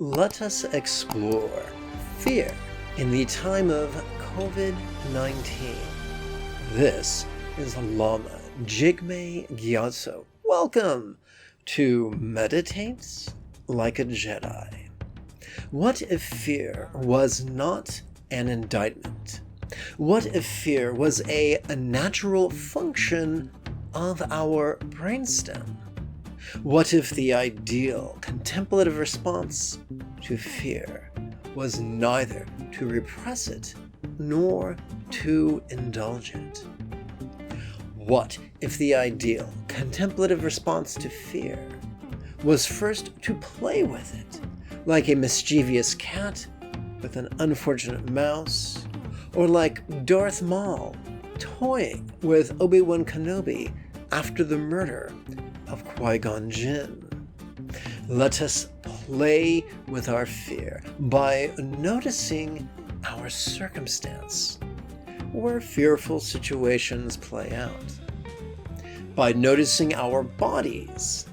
let us explore fear in the time of COVID-19. This is Lama, Jigme, Gyatso. Welcome to Meditate Like a Jedi. What if fear was not an indictment? What if fear was a natural function of our brainstem? What if the ideal contemplative response to fear was neither to repress it nor to indulge it? What if the ideal contemplative response to fear was first to play with it, like a mischievous cat with an unfortunate mouse, or like Darth Maul toying with Obi-Wan Kenobi after the murder of Qui-Gon Jinn? Let us play with our fear by noticing our circumstance where fearful situations play out, by noticing our bodies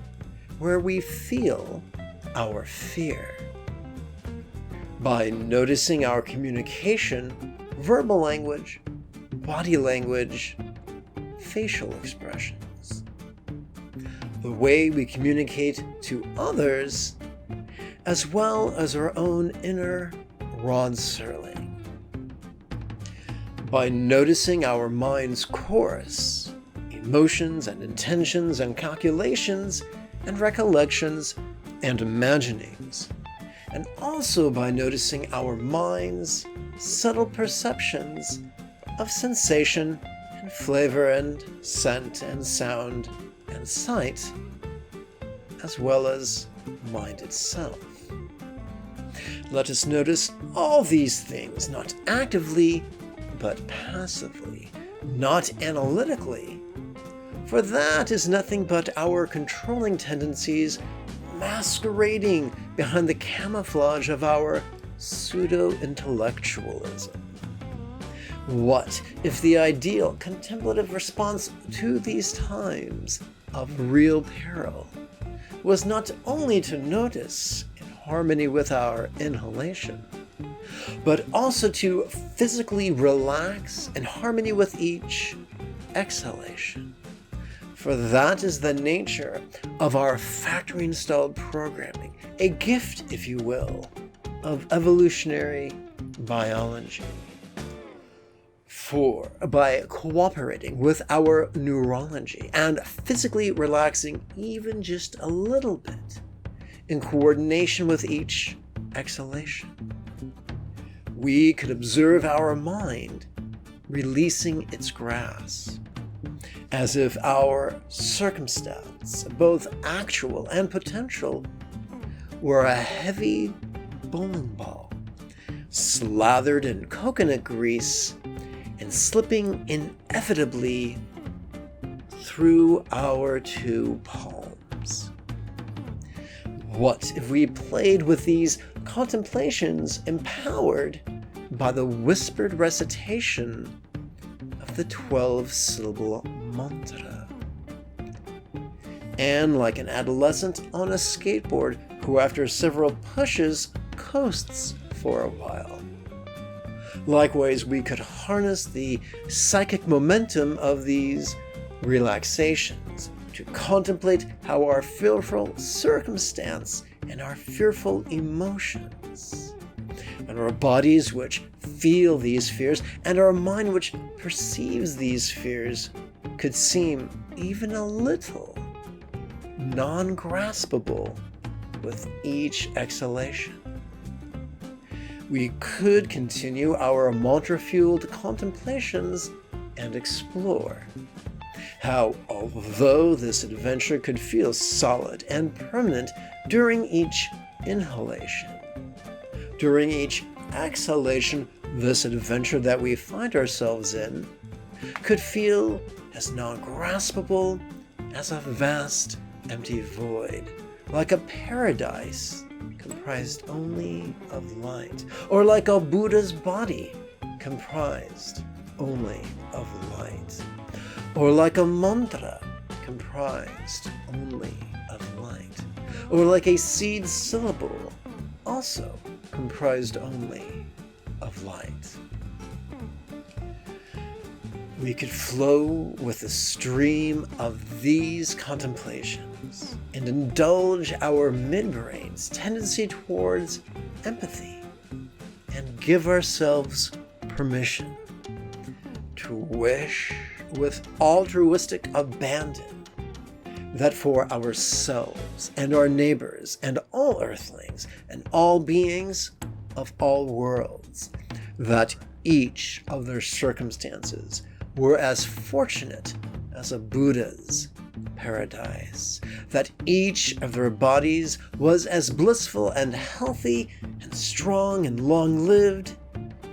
where we feel our fear, by noticing our communication, verbal language, body language, facial expressions, the way we communicate to others, as well as our own inner Rod Serling. By noticing our mind's coarse emotions and intentions and calculations and recollections and imaginings, and also by noticing our mind's subtle perceptions of sensation and flavor and scent and sound and sight, as well as mind itself. Let us notice all these things, not actively, but passively, not analytically, for that is nothing but our controlling tendencies masquerading behind the camouflage of our pseudo-intellectualism. What if the ideal contemplative response to these times of real peril was not only to notice in harmony with our inhalation, but also to physically relax in harmony with each exhalation? For that is the nature of our factory-installed programming, a gift, if you will, of evolutionary biology. For by cooperating with our neurology and physically relaxing even just a little bit in coordination with each exhalation, we could observe our mind releasing its grasp, as if our circumstance, both actual and potential, were a heavy bowling ball slathered in coconut grease and slipping inevitably through our two palms. What if we played with these contemplations empowered by the whispered recitation of the 12-syllable mantra? And like an adolescent on a skateboard who after several pushes coasts for a while, likewise, we could harness the psychic momentum of these relaxations to contemplate how our fearful circumstance and our fearful emotions, and our bodies which feel these fears, and our mind which perceives these fears, could seem even a little non-graspable with each exhalation. We could continue our mantra-fueled contemplations and explore how, although this adventure could feel solid and permanent during each inhalation, during each exhalation, this adventure that we find ourselves in could feel as non-graspable as a vast, empty void, like a paradise comprised only of light, or like a Buddha's body comprised only of light, or like a mantra comprised only of light, or like a seed syllable also comprised only of light. We could flow with the stream of these contemplations and indulge our midbrain's tendency towards empathy and give ourselves permission to wish with altruistic abandon that for ourselves and our neighbors and all earthlings and all beings of all worlds, that each of their circumstances were as fortunate as a Buddha's paradise, that each of their bodies was as blissful and healthy and strong and long-lived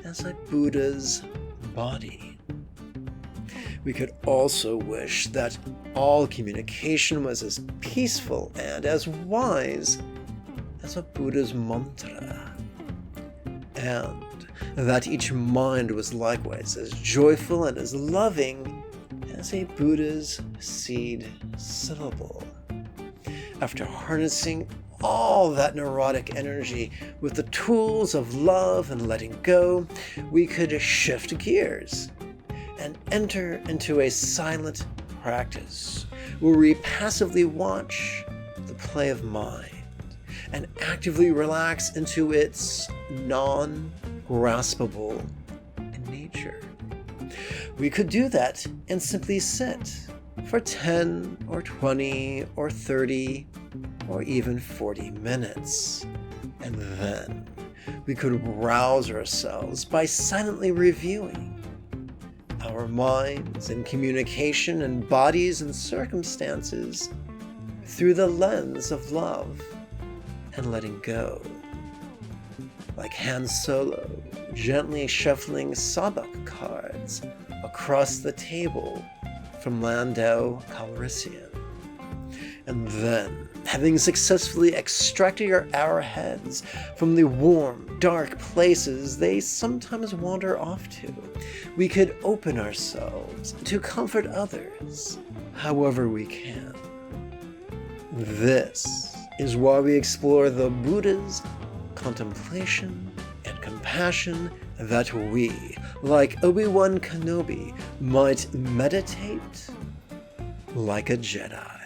as a Buddha's body. We could also wish that all communication was as peaceful and as wise as a Buddha's mantra, and that each mind was likewise as joyful and as loving as a Buddha's seed syllable. After harnessing all that neurotic energy with the tools of love and letting go, we could shift gears and enter into a silent practice where we passively watch the play of mind and actively relax into its non-graspable nature. We could do that and simply sit for 10 or 20 or 30 or even 40 minutes. And then we could rouse ourselves by silently reviewing our minds and communication and bodies and circumstances through the lens of love and letting go. Like Han Solo gently shuffling sabak cards across the table from Lando Calrissian. And then, having successfully extracted our arrowheads from the warm, dark places they sometimes wander off to, we could open ourselves to comfort others however we can. This is why we explore the Buddha's contemplation and compassion, that we, like Obi-Wan Kenobi, might meditate like a Jedi.